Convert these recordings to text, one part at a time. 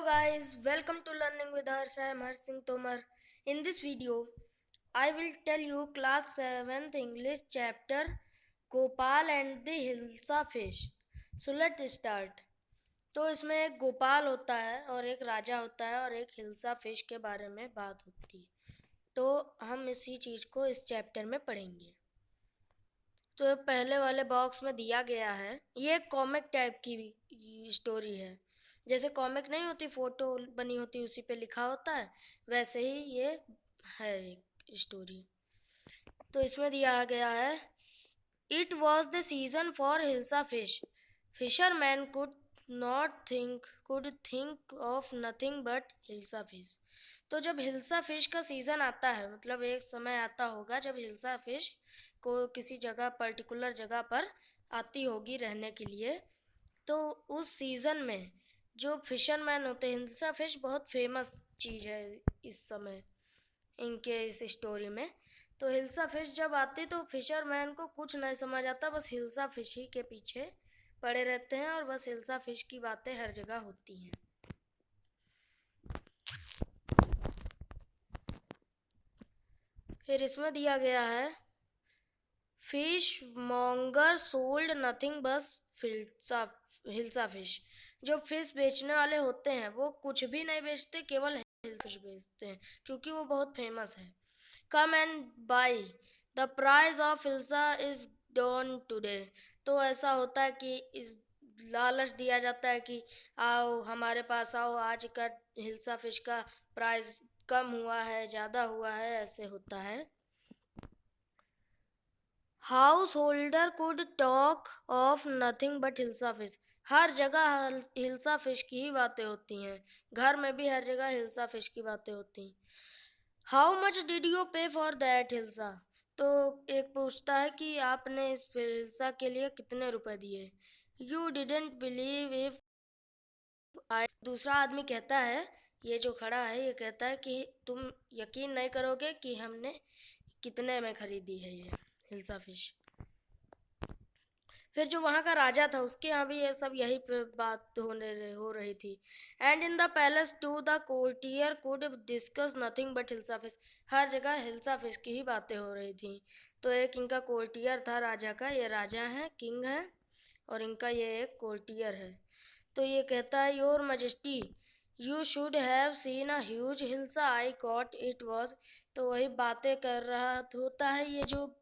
guys, welcome to Learning with Harsh. I am Harsh Singh Tomar. In this video, I will tell you class 7th English chapter Gopal and the Hilsa fish. So let's start. तो इसमें एक गोपाल होता है और एक राजा होता है और एक हिल्सा फिश के बारे में बात होती है। तो हम इसी चीज़ को इस चैप्टर में पढ़ेंगे। तो पहले वाले बॉक्स में दिया गया है, ये एक कॉमिक टाइप की स्टोरी है। जैसे कॉमिक नहीं होती, फोटो बनी होती उसी पे लिखा होता है, वैसे ही ये है एक स्टोरी। तो इसमें दिया गया है, it was the season for hilsa fish, fisherman could think of nothing but hilsa fish. तो जब हिल्सा फिश का सीज़न आता है, मतलब एक समय आता होगा जब हिल्सा फिश को किसी जगह पर्टिकुलर जगह पर आती होगी रहने के लिए, तो उस सीज़न में जो फिशरमैन होते हैं, हिल्सा फिश बहुत फेमस चीज़ है इस समय इनके इस स्टोरी में। तो हिल्सा फिश जब आती तो फिशरमैन को कुछ नहीं समझ आता, बस हिल्सा फिश ही के पीछे पड़े रहते हैं और बस हिल्सा फिश की बातें हर जगह होती हैं। फिर इसमें दिया गया है, फिश मॉन्गर सोल्ड नथिंग बस हिल्सा फिश। जो फिश बेचने वाले होते हैं वो कुछ भी नहीं बेचते, केवल हिल्सा फिश बेचते हैं क्योंकि वो बहुत फेमस है। Come and buy, the price of hilsa is down today. तो ऐसा होता है कि इस लालच दिया जाता है कि आओ हमारे पास आओ, आज का हिल्सा फिश का प्राइस कम हुआ है, ज़्यादा हुआ है, ऐसे होता है। House holder could talk of nothing but hilsa fish. हर जगह हिल्सा फिश की ही बातें होती हैं, घर में भी हर जगह हिल्सा फिश की बातें होती हैं। हाउ मच डिड यू पे फॉर दैट हिल्सा। तो एक पूछता है कि आपने इस हिल्सा के लिए कितने रुपए दिए। You didn't believe if I, दूसरा आदमी कहता है, ये जो खड़ा है ये कहता है कि तुम यकीन नहीं करोगे कि हमने कितने में खरीदी है ये हिल्सा फिश। फिर जो वहाँ का राजा था उसके यहाँ भी ये सब यही बात हो रही थी। And in the palace to the courtier could discuss nothing but hilsa fish. हर जगह हिल्सा फिश की ही बातें हो रही थी। तो एक इनका कोर्टियर था राजा का, ये राजा है, किंग है, और इनका ये एक कोर्टियर है। तो ये कहता है, your majesty you should have seen a huge hilsa I cot it was. तो वही बातें कर रहा होता है ये जो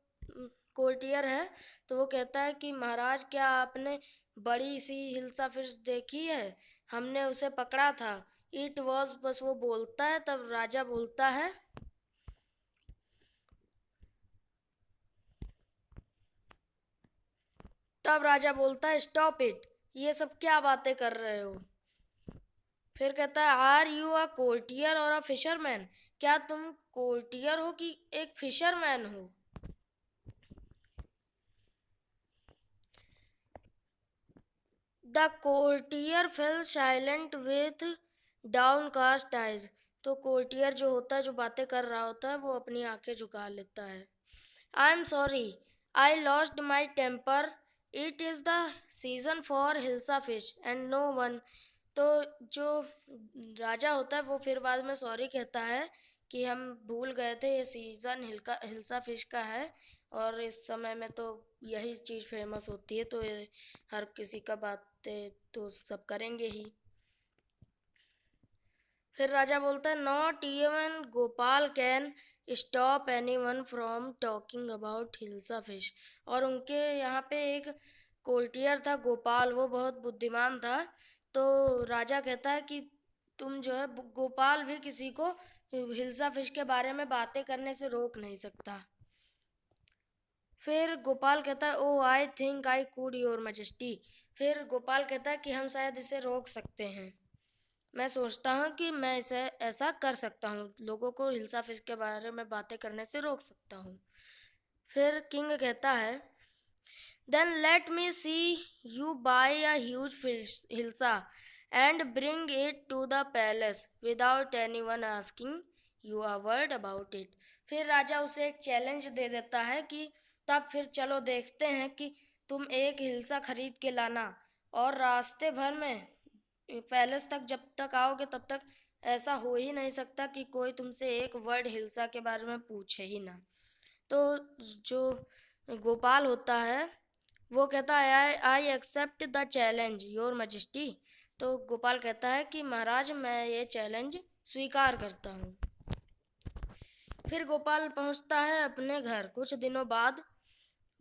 कोर्टियर है। तो वो कहता है कि महाराज क्या आपने बड़ी सी हिल्सा फिश देखी है, हमने उसे पकड़ा था। इट वॉज, बस वो बोलता है, तब राजा बोलता है, स्टॉप इट, ये सब क्या बातें कर रहे हो। फिर कहता है, आर यू अ कोर्टियर और अ फिशरमैन। क्या तुम कोर्टियर हो कि एक फिशरमैन हो। The courtier fail silent with downcast eyes. तो कोर्टियर जो होता है, जो बातें कर रहा होता है, वो अपनी आंखें झुका लेता है। I am sorry, I lost my temper, it is the season for hilsa fish and no one. तो जो राजा होता है वो फिर बाद में सॉरी कहता है कि हम भूल गए थे, ये सीज़न हिल्सा फिश का है और इस समय में तो यही चीज़ फेमस होती है, तो ये हर किसी का बातें तो सब करेंगे ही। फिर राजा बोलता है, not even Gopal can stop any one from talking about hilsa fish. और उनके यहाँ पे एक कोल्टियर था गोपाल, वो बहुत बुद्धिमान था। तो राजा कहता है कि तुम जो है, गोपाल भी किसी को हिल्सा फिश के बारे में बातें करने से रोक नहीं सकता। फिर गोपाल कहता है, oh I think I could your majesty. फिर गोपाल कहता है कि हम शायद इसे रोक सकते हैं, मैं सोचता हूँ कि मैं इसे ऐसा कर सकता हूँ, लोगों को हिल्सा फिश के बारे में बातें करने से रोक सकता हूँ। फिर किंग कहता है, then let me see you buy a huge hilsa and bring it to the palace without any one asking you a word about it. फिर राजा उसे एक चैलेंज दे देता है कि तब फिर चलो देखते हैं कि तुम एक हिल्सा खरीद के लाना और रास्ते भर में पैलेस तक जब तक आओगे तब तक ऐसा हो ही नहीं सकता कि कोई तुमसे एक वर्ड हिल्सा के बारे में पूछे ही ना। तो जो गोपाल होता है वो कहता है I accept the challenge your majesty. तो गोपाल कहता है कि महाराज मैं ये चैलेंज स्वीकार करता हूँ। फिर गोपाल पहुँचता है अपने घर। कुछ दिनों बाद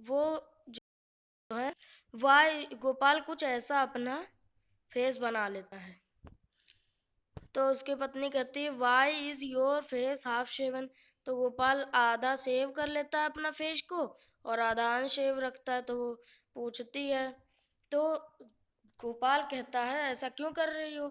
वो जो है वाई गोपाल कुछ ऐसा अपना फेस बना लेता है। तो उसकी पत्नी कहती है why is your face half shaven. तो गोपाल आधा शेव कर लेता है अपना फेस को और आधा अनशेव रखता है। तो वो पूछती है, तो गोपाल कहता है ऐसा क्यों कर रही हो?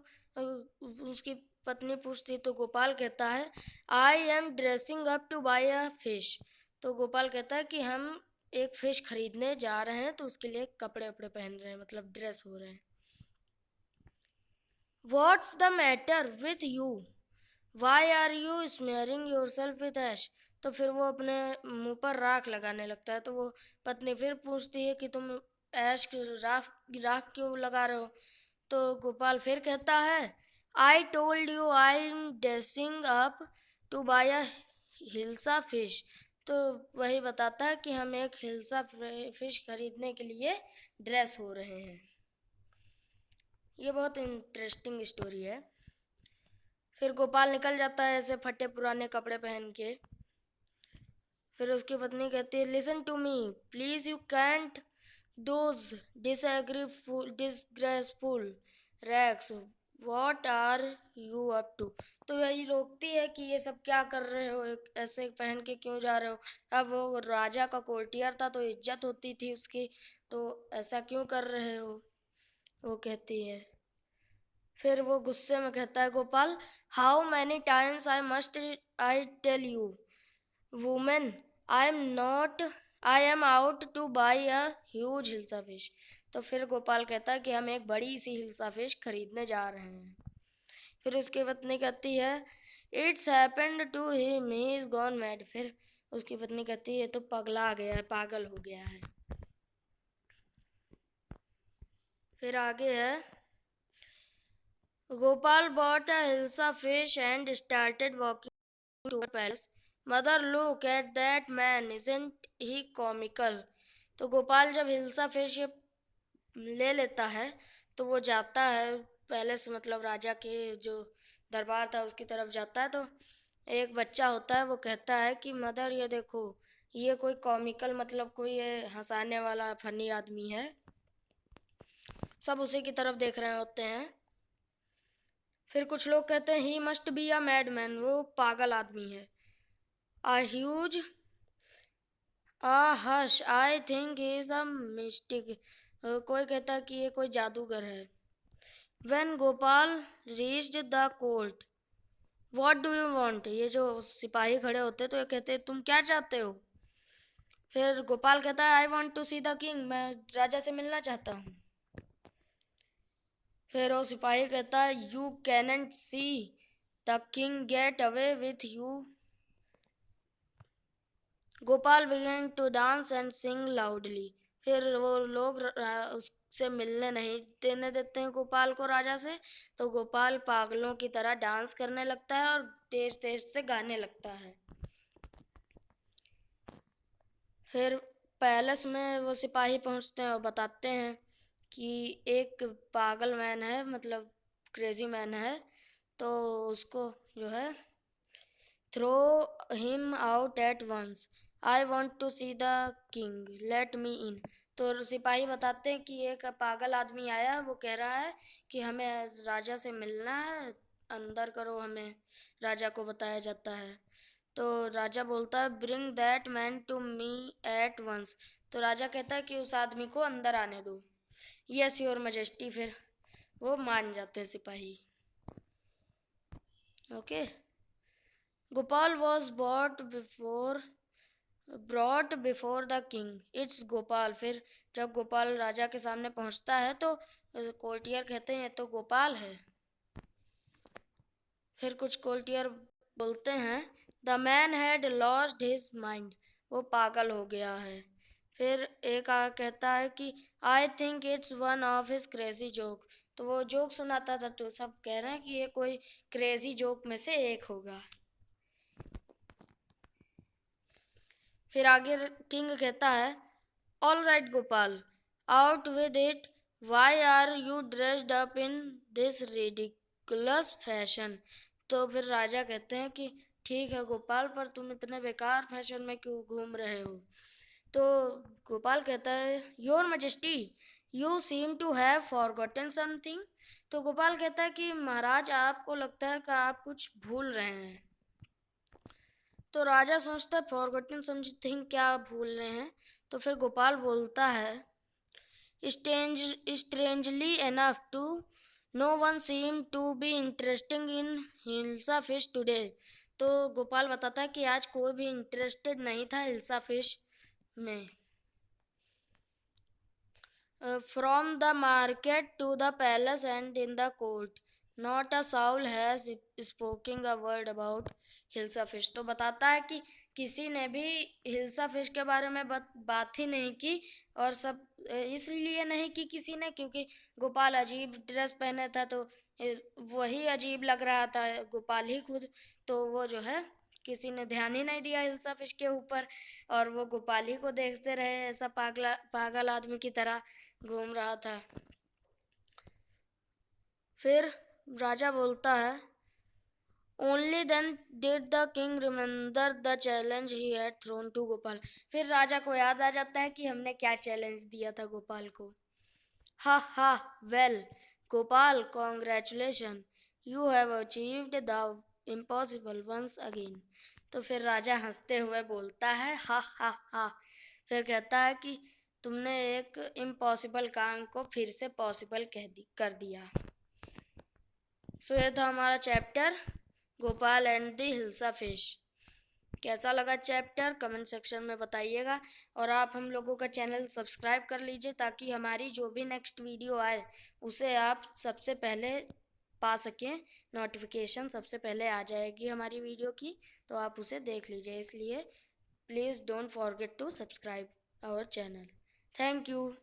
उसकी पत्नी पूछती है तो गोपाल कहता है I am dressing up to buy a fish. तो गोपाल कहता है कि हम एक फिश खरीदने जा रहे हैं तो उसके लिए कपड़े वपड़े पहन रहे हैं, मतलब ड्रेस हो रहे हैं। What's the matter with you? Why are you smearing yourself with ash? तो फिर वो अपने मुंह पर राख लगाने लगता है। तो वो पत्नी फिर पूछती है कि तुम ऐश राख राख क्यों लगा रहे हो? तो गोपाल फिर कहता है I told you I am dressing up to buy a hilsa fish. तो वही बताता है कि हम एक हिल्सा फिश खरीदने के लिए ड्रेस हो रहे हैं। ये बहुत इंटरेस्टिंग स्टोरी है। फिर गोपाल निकल जाता है ऐसे फटे पुराने कपड़े पहन के। फिर उसकी पत्नी कहती है listen to me please you can't those disgraceful rags what are you up to. तो यही रोकती है कि ये सब क्या कर रहे हो, ऐसे पहन के क्यों जा रहे हो? अब वो राजा का कोर्टियर था तो इज्जत होती थी उसकी, तो ऐसा क्यों कर रहे हो? वो कहती है। फिर वो गुस्से में कहता है Gopal how many times I must I tell you women I am not I am out to buy a huge hilsa fish. तो फिर गोपाल कहता है कि हम एक बड़ी सी हिल्सा फिश खरीदने जा रहे हैं। फिर उसकी पत्नी कहती है it's happened to him he is gone mad. फिर उसकी पत्नी कहती है तो पगला गया है, पागल हो गया है। फिर आगे है Gopal bought a hilsa fish and started walking toward the palace. Mother, look at that man, isn't he comical? तो गोपाल जब हिल्सा फिश ले लेता है तो वो जाता है पैलेस, मतलब राजा के जो दरबार था उसकी तरफ जाता है। तो एक बच्चा होता है वो कहता है कि मदर ये देखो, ये कोई कॉमिकल मतलब कोई ये हंसाने वाला फनी आदमी है। सब उसी की तरफ देख रहे होते हैं। फिर कुछ लोग कहते हैं he must be a mad man, वो पागल आदमी है। A huge hush I think he is a mistake. कोई कहता है कि ये कोई जादूगर है। When Gopal reached the court what do you want. ये जो सिपाही खड़े होते तो ये कहते तुम क्या चाहते हो? फिर गोपाल कहता है I want to see the king, मैं राजा से मिलना चाहता हूँ। फिर वो सिपाही कहता है you cannot see the king get away with you. Gopal began to dance and sing loudly. फिर वो लोग उससे मिलने नहीं देने देते हैं गोपाल को राजा से। तो गोपाल पागलों की तरह डांस करने लगता है और तेज तेज से गाने लगता है। फिर पैलेस में वो सिपाही पहुंचते हैं और बताते हैं कि एक पागल मैन है, मतलब क्रेजी मैन है, तो उसको जो है throw him out at once I want to see the king let me in. तो सिपाही बताते हैं कि एक पागल आदमी आया है, वो कह रहा है कि हमें राजा से मिलना है, अंदर करो हमें। राजा को बताया जाता है। तो राजा बोलता है bring that man to me at once. तो राजा कहता है कि उस आदमी को अंदर आने दो। Yes your majesty. फिर वो मान जाते हैं सिपाही। Okay. Gopal was brought before the king it's Gopal. फिर जब गोपाल राजा के सामने पहुंचता है तो कोर्टियर कहते हैं ये तो गोपाल है। फिर कुछ कोर्टियर बोलते हैं the man had lost his mind, वो पागल हो गया है। फिर एक कहता है कि I think it's one of his crazy joke. तो वो जोक सुनाता था, तो सब कह रहे हैं कि ये कोई क्रेजी जोक में से एक होगा। फिर आगे किंग कहता है, all right Gopal, out with it, why are you dressed up in this ridiculous fashion. तो फिर राजा कहते हैं कि ठीक है गोपाल, पर तुम इतने बेकार फैशन में क्यों घूम रहे हो। तो गोपाल कहता है, your majesty, you seem to have forgotten something. तो गोपाल कहता है कि महाराज, आपको लगता है कि आप कुछ भूल रहे हैं। तो राजा सोचता है फॉरगॉटन समथिंग क्या भूल रहे हैं। तो फिर गोपाल बोलता है, strangely enough to no one seem to be interesting in hilsa fish today. तो गोपाल बताता है कि आज कोई भी इंटरेस्टेड नहीं था हिल्सा फिश में। From the market to the palace and in the court, not a soul has spoken a word about hilsa fish. तो बताता है कि किसी ने भी हिल्सा फिश के बारे में बात ही नहीं की, और सब इसलिए नहीं की किसी ने क्योंकि गोपाल अजीब ड्रेस पहने था, तो वही अजीब लग रहा था गोपाल ही खुद। तो वो जो है किसी ने ध्यान ही नहीं दिया हिल्सा फिश के ऊपर, और वो गोपाल ही को देखते रहे ऐसा पागल आदमी की तरह घूम रहा था। फिर राजा बोलता है, only then did the king remember the challenge he had thrown to Gopal. फिर राजा को याद आ जाता है कि हमने क्या चैलेंज दिया था गोपाल को। हा हा, well Gopal, congratulation, you have achieved the impossible once again. तो फिर राजा हंसते हुए बोलता है, हा हा हा। फिर कहता है कि तुमने एक इम्पॉसिबल काम को फिर से पॉसिबल कर दिया। सो ये था हमारा chapter Gopal and the hilsa fish. कैसा लगा चैप्टर कमेंट सेक्शन में बताइएगा, और आप हम लोगों का चैनल सब्सक्राइब कर लीजिए ताकि हमारी जो भी नेक्स्ट वीडियो आए उसे आप सबसे पहले पा सकें। नोटिफिकेशन सबसे पहले आ जाएगी हमारी वीडियो की, तो आप उसे देख लीजिए। इसलिए please don't forget to subscribe our channel. Thank you.